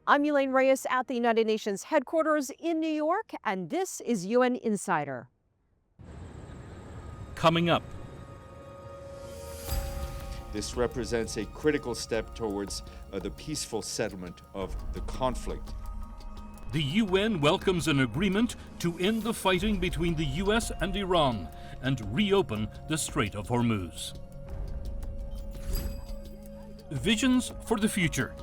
I'm Elaine Reyes at the United Nations headquarters in New York, and this is UN Insider. Coming up. This represents a critical step towards the peaceful settlement of the conflict. The UN welcomes an agreement to end the fighting between the U.S. and Iran and reopen the Strait of Hormuz. Visions for the future.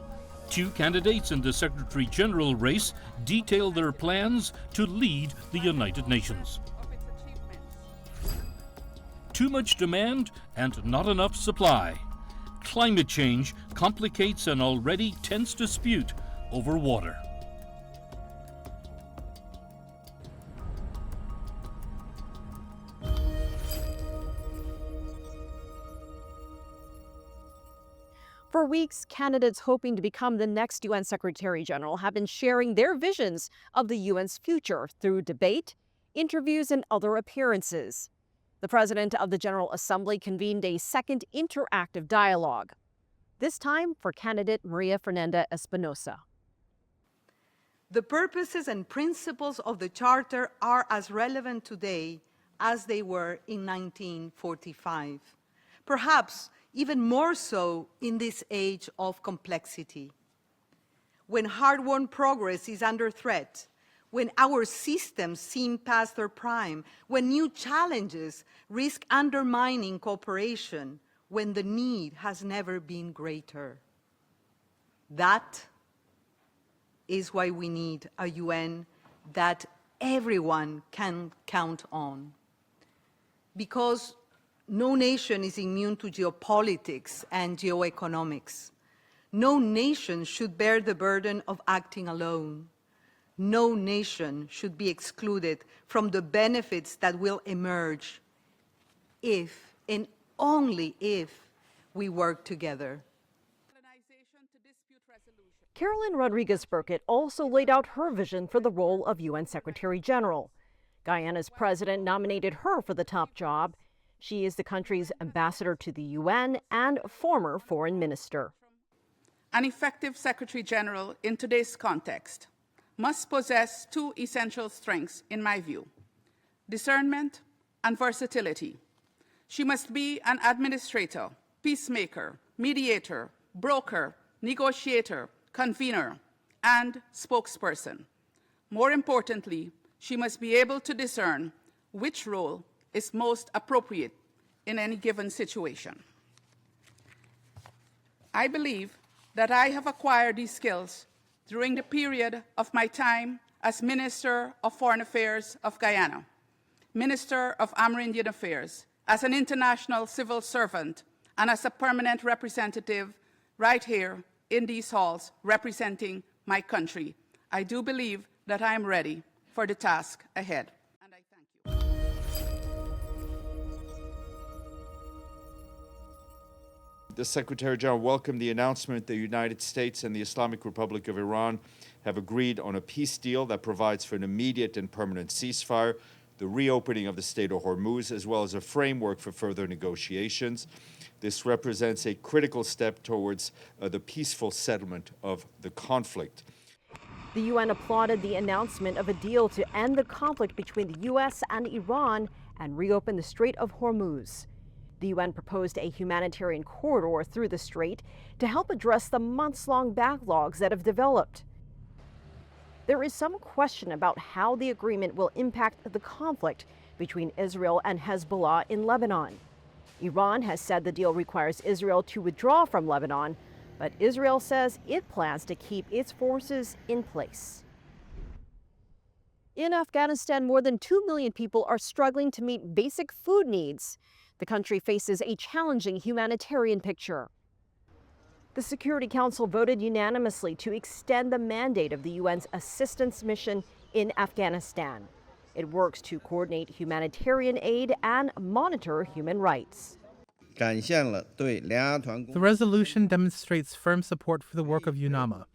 Two candidates in the Secretary General race detail their plans to lead the United Nations. Too much demand and not enough supply. Climate change complicates an already tense dispute over water. For weeks, candidates hoping to become the next UN Secretary General have been sharing their visions of the UN's future through debate, interviews, and other appearances. The President of the General Assembly convened a second interactive dialogue, this time for candidate Maria Fernanda Espinosa. The purposes and principles of the Charter are as relevant today as they were in 1945. Perhaps even more so in this age of complexity. When hard-won progress is under threat, when our systems seem past their prime, when new challenges risk undermining cooperation, when the need has never been greater. That is why we need a UN that everyone can count on. Because no nation is immune to geopolitics and geoeconomics. No nation should bear the burden of acting alone. No nation should be excluded from the benefits that will emerge if and only if we work together. Carolyn Rodriguez-Burkett also laid out her vision for the role of UN Secretary General. Guyana's president nominated her for the top job. She is the country's ambassador to the UN and former foreign minister. An effective Secretary General in today's context must possess two essential strengths, in my view: discernment and versatility. She must be an administrator, peacemaker, mediator, broker, negotiator, convener, and spokesperson. More importantly, she must be able to discern which role is most appropriate in any given situation. I believe that I have acquired these skills during the period of my time as Minister of Foreign Affairs of Guyana, Minister of Amerindian Affairs, as an international civil servant, and as a permanent representative right here in these halls representing my country. I do believe that I am ready for the task ahead. And I thank you. The Secretary General welcomed the announcement the United States and the Islamic Republic of Iran have agreed on a peace deal that provides for an immediate and permanent ceasefire, the reopening of the Strait of Hormuz, as well as a framework for further negotiations. This represents a critical step towards the peaceful settlement of the conflict. The UN applauded the announcement of a deal to end the conflict between the U.S. and Iran and reopen the Strait of Hormuz. The UN proposed a humanitarian corridor through the strait to help address the months-long backlogs that have developed. There is some question about how the agreement will impact the conflict between Israel and Hezbollah in Lebanon. Iran has said the deal requires Israel to withdraw from Lebanon, but Israel says it plans to keep its forces in place. In Afghanistan, more than 2 million people are struggling to meet basic food needs. The country faces a challenging humanitarian picture. The Security Council voted unanimously to extend the mandate of the UN's assistance mission in Afghanistan. It works to coordinate humanitarian aid and monitor human rights. The resolution demonstrates firm support for the work of UNAMA.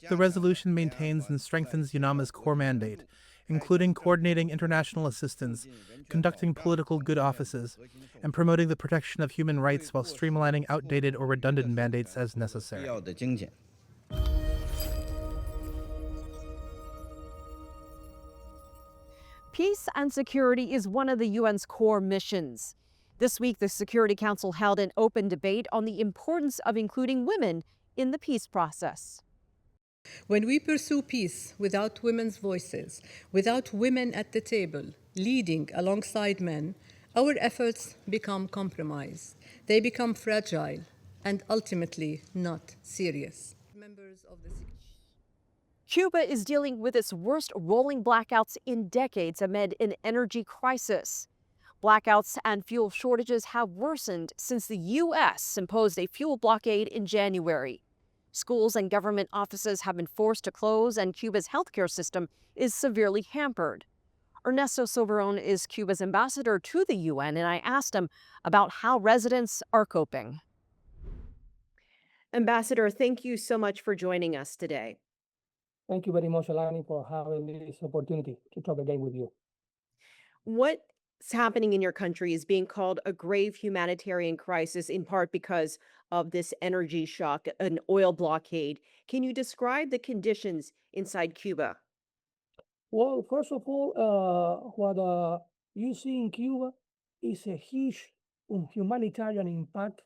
The resolution maintains and strengthens UNAMA's core mandate, including coordinating international assistance, conducting political good offices, and promoting the protection of human rights while streamlining outdated or redundant mandates as necessary. and security is one of the UN's core missions. This week, the Security Council held an open debate on the importance of including women in the peace process. When we pursue peace without women's voices, without women at the table, leading alongside men, our efforts become compromised. They become fragile and ultimately not serious. Cuba is dealing with its worst rolling blackouts in decades amid an energy crisis. Blackouts and fuel shortages have worsened since the U.S. imposed a fuel blockade in January. Schools and government offices have been forced to close, and Cuba's healthcare system is severely hampered. Ernesto Soberon is Cuba's ambassador to the UN, and I asked him about how residents are coping. Ambassador, thank you so much for joining us today. Thank you very much, Alani, for having this opportunity to talk again with you. What's happening in your country is being called a grave humanitarian crisis, in part because of this energy shock, an oil blockade. Can you describe the conditions inside Cuba? Well, first of all, what you see in Cuba is a huge humanitarian impact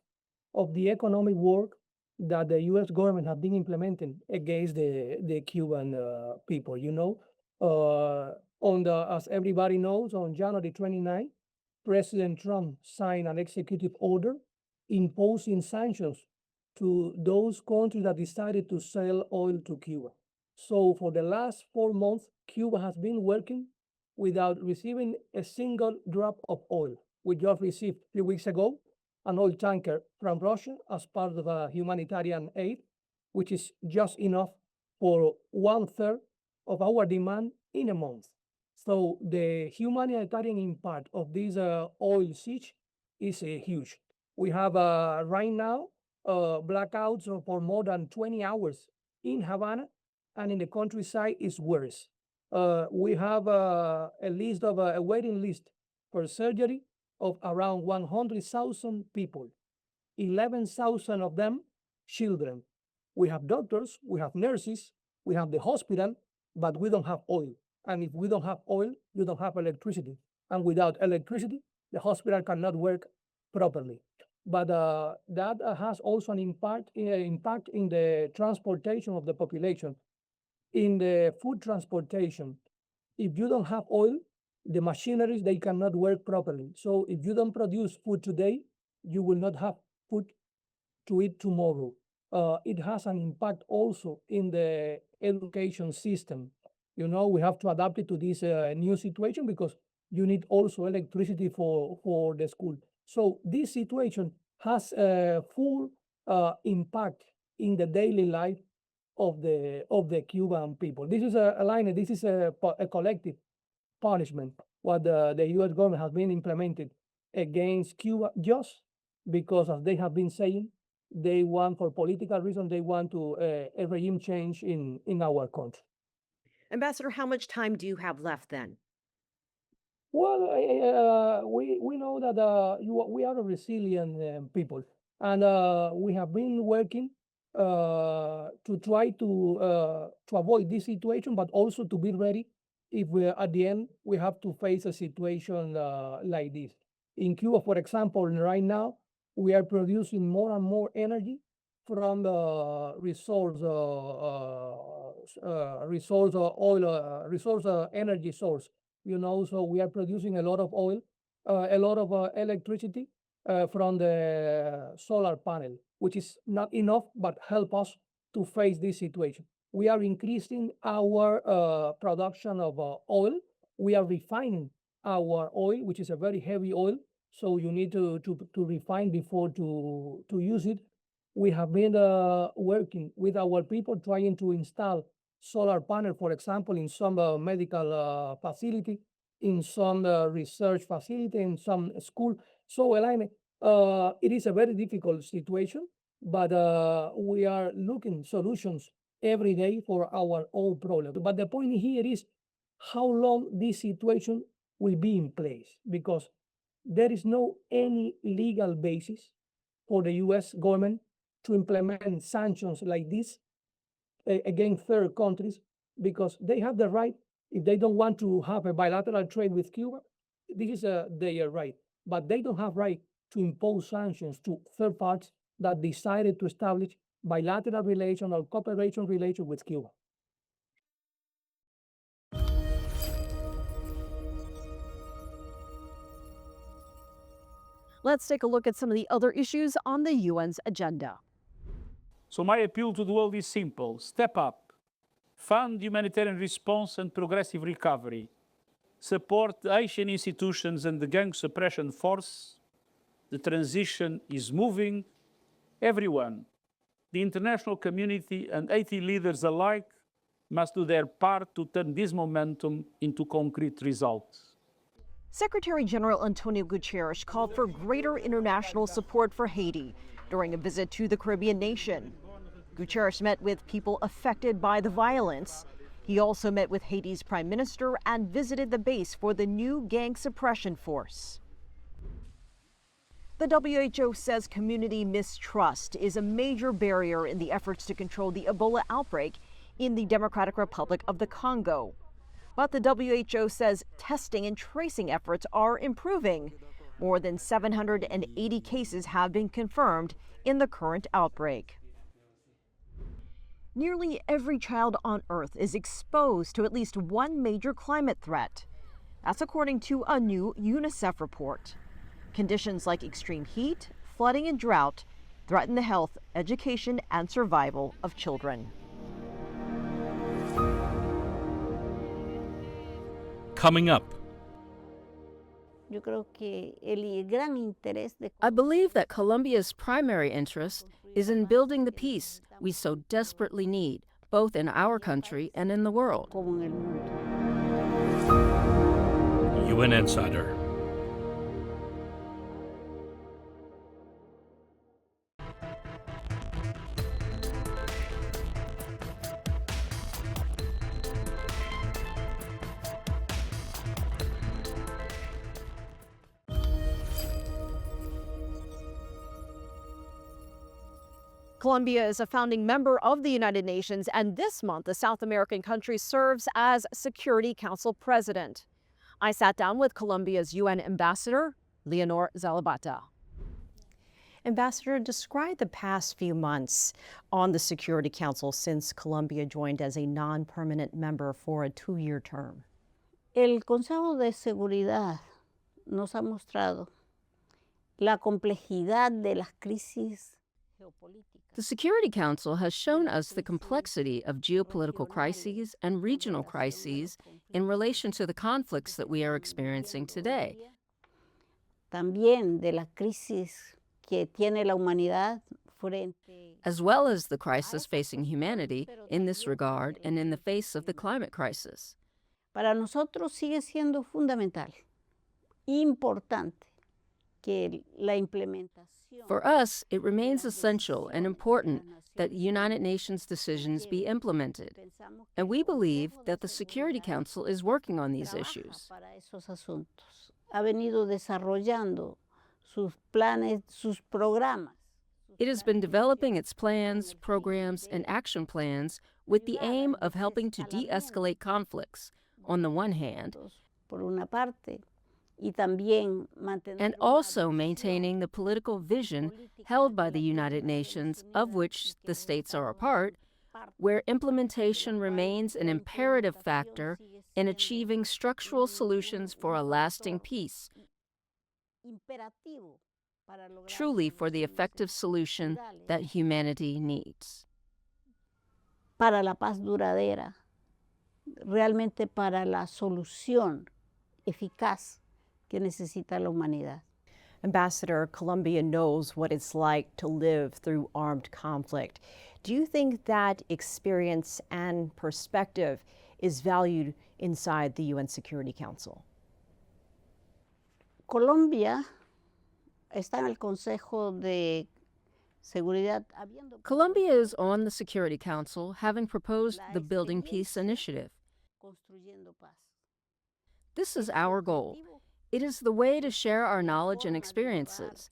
of the economic work that the U.S. government has been implementing against the Cuban people. As everybody knows, on January 29, President Trump signed an executive order imposing sanctions to those countries that decided to sell oil to Cuba. So for the last 4 months, Cuba has been working without receiving a single drop of oil. We just received 3 weeks ago an oil tanker from Russia as part of a humanitarian aid, which is just enough for 1/3 of our demand in a month. So the humanitarian impact of this oil siege is huge. We have right now blackouts for more than 20 hours in Havana, and in the countryside is worse. We have a waiting list for surgery of around 100,000 people, 11,000 of them children. We have doctors, we have nurses, we have the hospital, but we don't have oil. And if we don't have oil, you don't have electricity. And without electricity, the hospital cannot work properly. But that has also an impact in the transportation of the population. In the food transportation, if you don't have oil, the machineries, they cannot work properly. So if you don't produce food today, you will not have food to eat tomorrow. It has an impact also in the education system. We have to adapt it to this new situation because you need also electricity for the school. So this situation has a full impact in the daily life of the Cuban people. This is a collective punishment what the U.S. government has been implemented against Cuba just because, as they have been saying, they want, for political reasons, they want to a regime change in our country. Ambassador, how much time do you have left then? Well, we know that we are a resilient people, and we have been working to try to avoid this situation, but also to be ready if at the end we have to face a situation like this. In Cuba, for example, right now we are producing more and more energy from the energy source. So we are producing a lot of oil, a lot of electricity from the solar panel, which is not enough, but help us to face this situation. We are increasing our production of oil. We are refining our oil, which is a very heavy oil, so you need to refine before to use it. We have been working with our people trying to install solar panel, for example, in some medical facility, in some research facility, in some school. So, Elaine, it is a very difficult situation, but we are looking solutions every day for our own problem. But the point here is how long this situation will be in place, because there is no any legal basis for the U.S. government to implement sanctions like this against third countries, because they have the right If they don't want to have a bilateral trade with Cuba, this is their right. But they don't have right to impose sanctions to third parties that decided to establish bilateral relation or cooperation relation with Cuba. Let's take a look at some of the other issues on the UN's agenda. So my appeal to the world is simple. Step up. Fund humanitarian response and progressive recovery. Support the Haitian institutions and the gang suppression force. The transition is moving. Everyone, the international community and Haiti leaders alike, must do their part to turn this momentum into concrete results. Secretary General Antonio Guterres called for greater international support for Haiti during a visit to the Caribbean nation. Guterres met with people affected by the violence. He also met with Haiti's prime minister and visited the base for the new gang suppression force. The WHO says community mistrust is a major barrier in the efforts to control the Ebola outbreak in the Democratic Republic of the Congo. But the WHO says testing and tracing efforts are improving. More than 780 cases have been confirmed in the current outbreak. Nearly every child on Earth is exposed to at least one major climate threat. That's according to a new UNICEF report. Conditions like extreme heat, flooding, and drought threaten the health, education, and survival of children. Coming up, I believe that Colombia's primary interest is in building the peace we so desperately need, both in our country and in the world. UN Insider. Colombia is a founding member of the United Nations, and this month the South American country serves as Security Council President. I sat down with Colombia's UN Ambassador, Leonor Zalabata. Ambassador, describe the past few months on the Security Council since Colombia joined as a non-permanent member for a 2-year term. El Consejo de Seguridad nos ha mostrado la complejidad de las crisis geopolíticas. The Security Council has shown us the complexity of geopolitical crises and regional crises in relation to the conflicts that we are experiencing today. También de la crisis que tiene la humanidad frente, as well as the crisis facing humanity in this regard and in the face of the climate crisis. Para nosotros sigue siendo fundamental, importante, que la implementación. For us, it remains essential and important that United Nations decisions be implemented. And we believe that the Security Council is working on these issues. Ha venido desarrollando sus planes, sus programas. It has been developing its plans, programs, and action plans with the aim of helping to de-escalate conflicts, on the one hand, por una parte, y también and also maintaining the political vision held by the United Nations, of which the states are a part, where implementation remains an imperative factor in achieving structural solutions for a lasting peace, truly for the effective solution that humanity needs. Para la paz duradera, realmente para la solución eficaz que necesita la humanidad. Ambassador, Colombia knows what it's like to live through armed conflict. Do you think that experience and perspective is valued inside the UN Security Council? Colombia está en el Consejo de Seguridad. Colombia is on the Security Council, having proposed the Building Peace Initiative. This is our goal. It is the way to share our knowledge and experiences.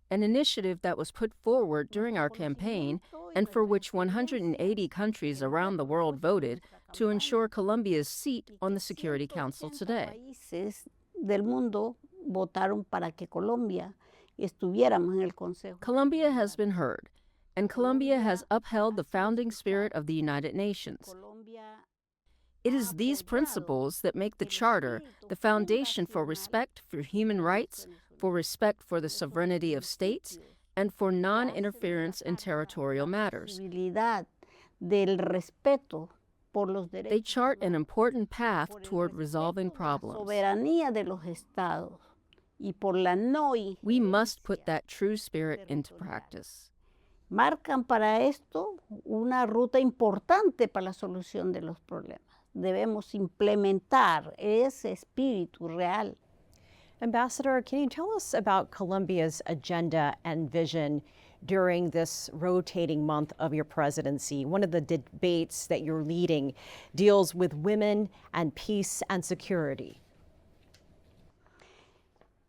An initiative that was put forward during our campaign and for which 180 countries around the world voted to ensure Colombia's seat on the Security Council today. Países del mundo votaron para que Colombia estuviéramos en el Consejo. Colombia has been heard, and Colombia has upheld the founding spirit of the United Nations. It is these principles that make the Charter the foundation for respect for human rights, for respect for the sovereignty of states, and for non-interference in territorial matters. Del respeto por los derechos. They chart an important path toward resolving problems. Soberanía de los estados y por la no. We must put that true spirit into practice. Marcan para esto una ruta importante para la solución de los problemas. Debemos implementar ese espíritu real. Ambassador, can you tell us about Colombia's agenda and vision during this rotating month of your presidency? One of the debates that you're leading deals with women and peace and security.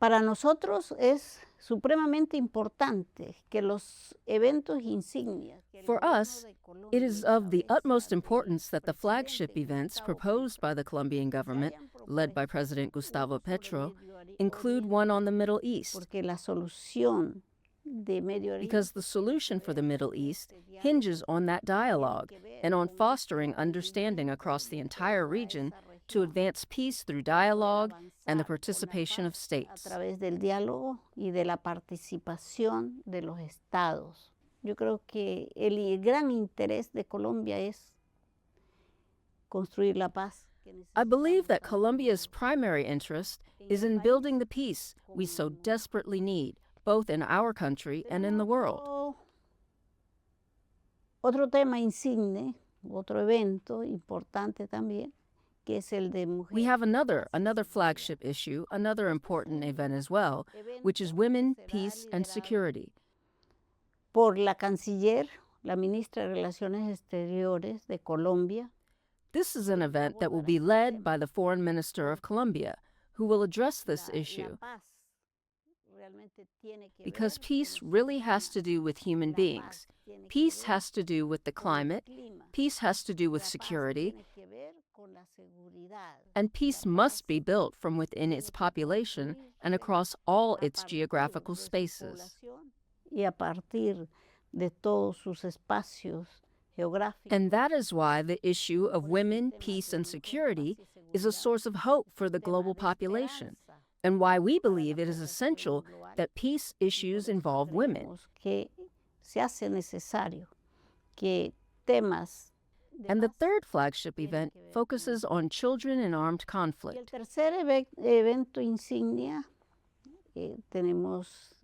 Para nosotros es supremamente importante que los eventos insignias. For us, it is of the utmost importance that the flagship events proposed by the Colombian government, led by President Gustavo Petro, include one on the Middle East. Porque la solución de Medio Oriente, because the solution for the Middle East hinges on that dialogue and on fostering understanding across the entire region to advance peace through dialogue and the participation of states. A través del diálogo y de la participación de los estados. Yo creo que el gran interés de Colombia es construir la paz. I believe that Colombia's primary interest is in building the peace we so desperately need, both in our country and in the world. Otro tema insigne, otro evento importante también, que es el de mujeres. We have another flagship issue, another important event as well, which is women, peace, and security. Por la canciller, la ministra de Relaciones Exteriores de Colombia. This is an event that will be led by the Foreign Minister of Colombia, who will address this issue. Because peace really has to do with human beings. Peace has to do with the climate. Peace has to do with security. And peace must be built from within its population and across all its geographical spaces. Y a partir de todos sus espacios geográficos. And that is why the issue of women, peace, and security is a source of hope for the global population, and why we believe it is essential that peace issues involve women. Que se hace necesario que temas. And the third flagship event focuses on children in armed conflict. El tercer evento insignia tenemos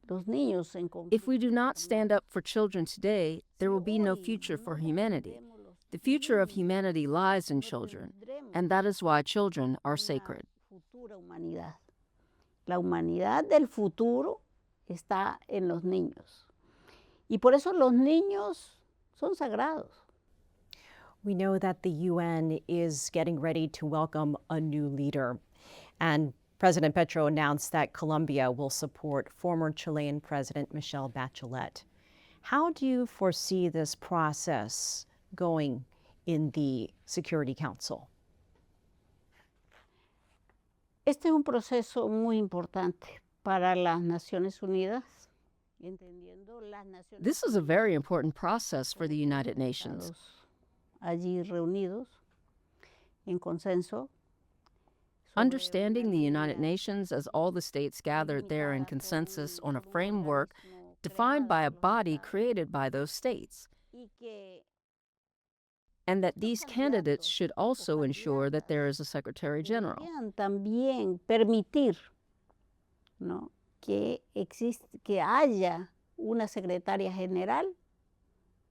los niños en conflicto. If we do not stand up for children today, there will be no future for humanity. The future of humanity lies in children, and that is why children are sacred. La humanidad del futuro está en los niños. Y por eso los niños son sagrados. We know that the UN is getting ready to welcome a new leader, and President Petro announced that Colombia will support former Chilean President Michelle Bachelet. How do you foresee this process going in the Security Council? Este es un proceso muy importante para las Naciones Unidas. This is a very important process for the United Nations. Allí reunidos en consenso. Understanding the United Nations as all the states gathered there in consensus on a framework defined by a body created by those states. And that these candidates should also ensure that there is a Secretary General. También permitir, ¿no?, que haya una secretaria general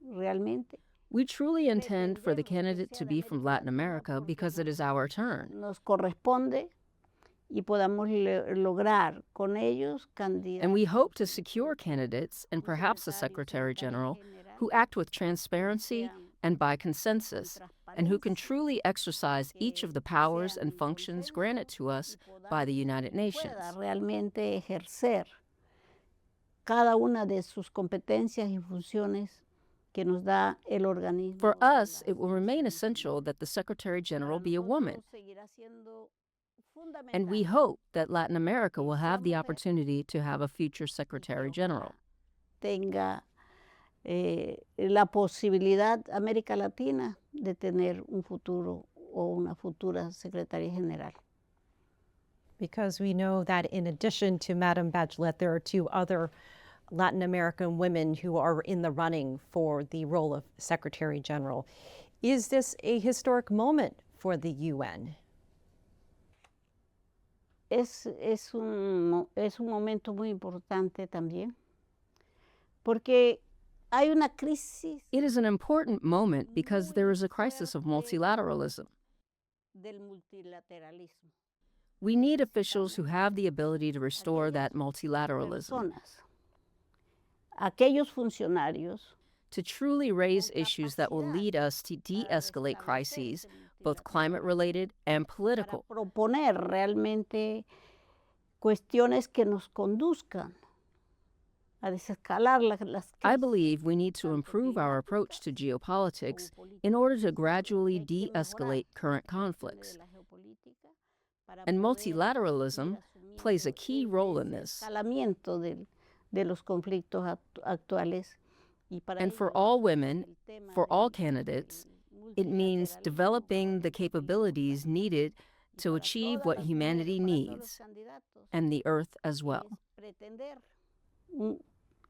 realmente. We truly intend for the candidate to be from Latin America because it is our turn. Nos corresponde y podamos lograr con ellos candidatos. And we hope to secure candidates and perhaps a Secretary General who act with transparency and by consensus, and who can truly exercise each of the powers and functions granted to us by the United Nations. Realmente ejercer cada una de sus competencias y funciones que nos da el organismo. For us, it will remain essential that the Secretary General be a woman, and we hope that Latin America will have the opportunity to have a future Secretary General. Tenga la posibilidad, América Latina, de tener un futuro o una futura Secretaria General. Because we know that in addition to Madame Bachelet, there are two other Latin American women who are in the running for the role of Secretary General. Is this a historic moment for the UN? Es un momento muy importante también, porque hay una crisis It is an important moment because there is a crisis of multilateralism. del multilateralismo. We need officials who have the ability to restore that multilateralism, Personas, aquellos funcionarios to truly raise issues that will lead us to de-escalate crises, both climate-related and political. para proponer realmente cuestiones que nos conduzcan a desescalar las I crisis. believe we need to improve our approach to geopolitics in order to gradually de-escalate current conflicts. And multilateralism plays a key role in this. Escalamiento de los conflictos actuales. Y para And for ello, all women, el tema for all del candidates, it means developing the capabilities needed to achieve what humanity needs, and the Earth as well. pretender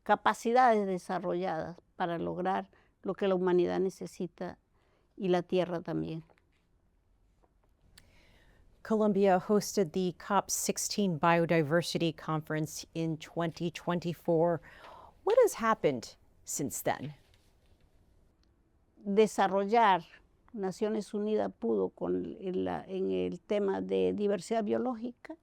capacidades desarrolladas para lograr lo que la humanidad necesita y la Tierra también. Colombia hosted the COP16 Biodiversity Conference in 2024. What has happened since then? Desarrollar, Naciones Unidas pudo en el tema de diversidad biológica.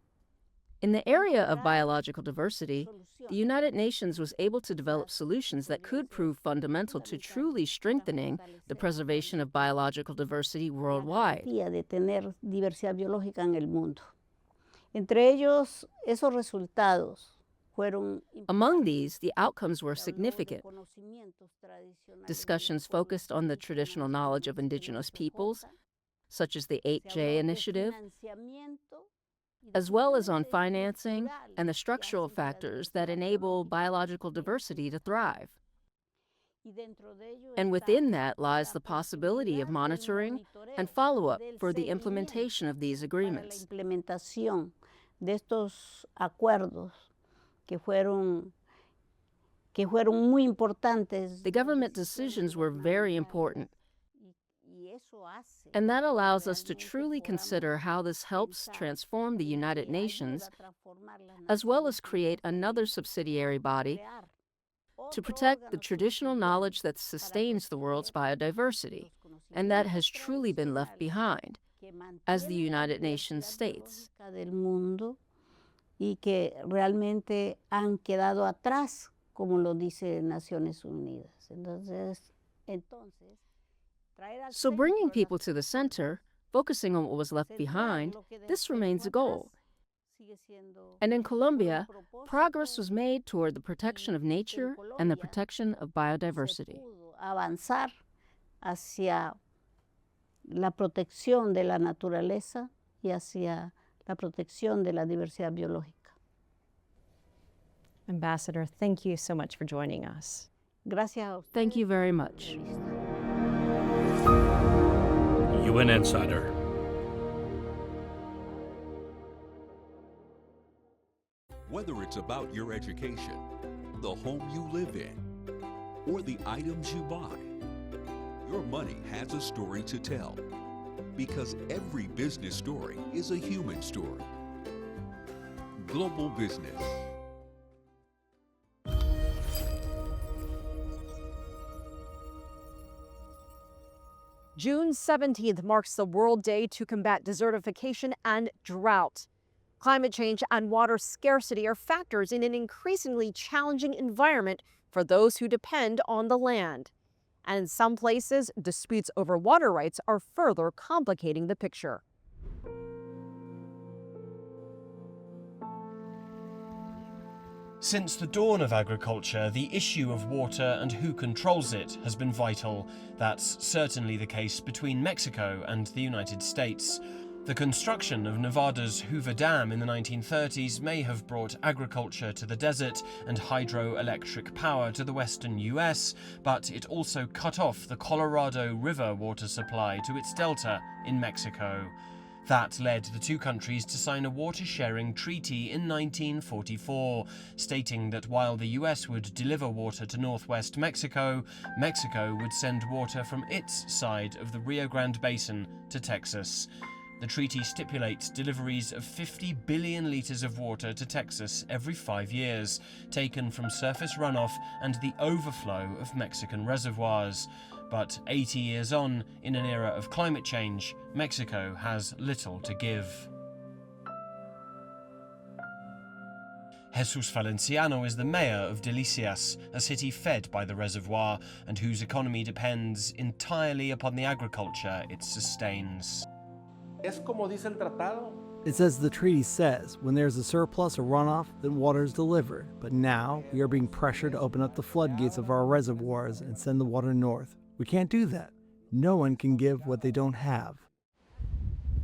In the area of biological diversity, the United Nations was able to develop solutions that could prove fundamental to truly strengthening the preservation of biological diversity worldwide. De tener diversidad biológica en el mundo. Entre ellos, esos resultados fueron Among these, the outcomes were significant. conocimientos tradicionales Discussions focused on the traditional knowledge of indigenous peoples, such as the 8J initiative, as well as on financing and the structural factors that enable biological diversity to thrive. And within that lies the possibility of monitoring and follow-up for the implementation of these agreements. La implementación de estos acuerdos que fueron muy importantes. The government decisions were very important, and that allows us to truly consider how this helps transform the United Nations, as well as create another subsidiary body to protect the traditional knowledge that sustains the world's biodiversity, and that has truly been left behind, as the United Nations states. Del mundo y que realmente han quedado atrás, como lo dice Naciones Unidas. Entonces So bringing people to the center, focusing on what was left behind, this remains a goal. And in Colombia, progress was made toward the protection of nature and the protection of biodiversity. Avanzar hacia la protección de la naturaleza y hacia la protección de la diversidad biológica. Ambassador, thank you so much for joining us. Gracias a usted. Thank you very much. UN Insider. Whether it's about your education, the home you live in, or the items you buy, your money has a story to tell. Because every business story is a human story. Global Business. June 17th marks the World Day to combat desertification and drought. Climate change and water scarcity are factors in an increasingly challenging environment for those who depend on the land. And in some places, disputes over water rights are further complicating the picture. Since the dawn of agriculture, the issue of water and who controls it has been vital. That's certainly the case between Mexico and the United States. The construction of Nevada's Hoover Dam in the 1930s may have brought agriculture to the desert and hydroelectric power to the western US, but it also cut off the Colorado River water supply to its delta in Mexico. That led the two countries to sign a water-sharing treaty in 1944, stating that while the US would deliver water to northwest Mexico, Mexico would send water from its side of the Rio Grande Basin to Texas. The treaty stipulates deliveries of 50 billion litres of water to Texas every 5 years, taken from surface runoff and the overflow of Mexican reservoirs. But 80 years on, in an era of climate change, Mexico has little to give. Jesus Valenciano is the mayor of Delicias, a city fed by the reservoir and whose economy depends entirely upon the agriculture it sustains. It's as the treaty says, when there's a surplus or runoff, then water is delivered. But now, we are being pressured to open up the floodgates of our reservoirs and send the water north. We can't do that. No one can give what they don't have.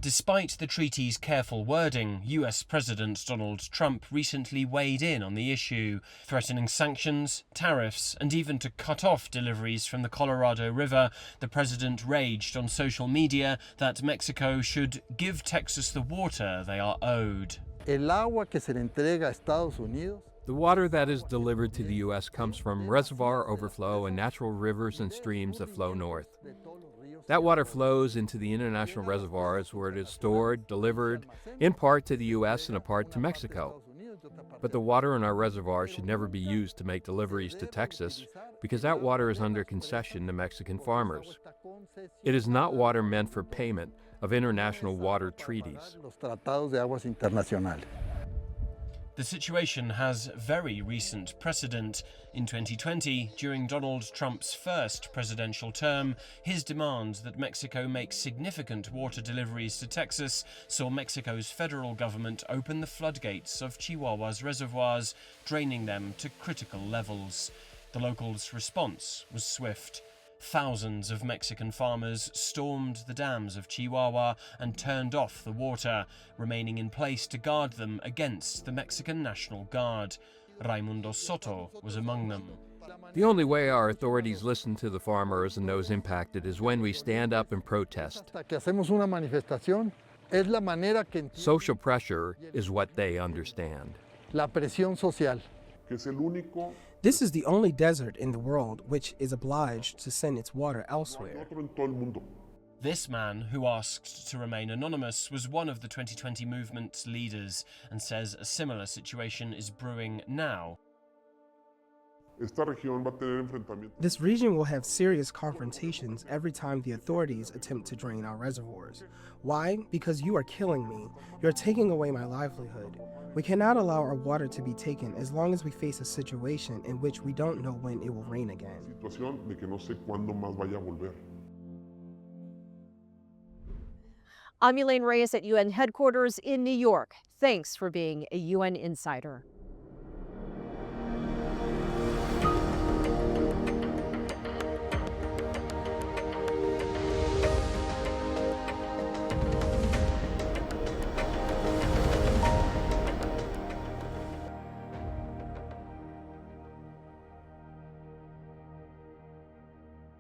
Despite the treaty's careful wording, US President Donald Trump recently weighed in on the issue, threatening sanctions, tariffs, and even to cut off deliveries from the Colorado River. The president raged on social media that Mexico should give Texas the water they are owed. The water that is delivered to the U.S. comes from reservoir overflow and natural rivers and streams that flow north. That water flows into the international reservoirs where it is stored, delivered, in part to the U.S. and a part to Mexico. But the water in our reservoirs should never be used to make deliveries to Texas because that water is under concession to Mexican farmers. It is not water meant for payment of international water treaties. The situation has very recent precedent. In 2020, during Donald Trump's first presidential term, his demand that Mexico make significant water deliveries to Texas saw Mexico's federal government open the floodgates of Chihuahua's reservoirs, draining them to critical levels. The locals' response was swift. Thousands of Mexican farmers stormed the dams of Chihuahua and turned off the water, remaining in place to guard them against the Mexican National Guard. Raimundo Soto was among them. The only way our authorities listen to the farmers and those impacted is when we stand up and protest. Social pressure is what they understand. This is the only desert in the world which is obliged to send its water elsewhere. This man, who asked to remain anonymous, was one of the 2020 movement's leaders and says a similar situation is brewing now. This region will have serious confrontations every time the authorities attempt to drain our reservoirs. Why? Because you are killing me. You're taking away my livelihood. We cannot allow our water to be taken as long as we face a situation in which we don't know when it will rain again. I'm Elaine Reyes at UN headquarters in New York. Thanks for being a UN insider.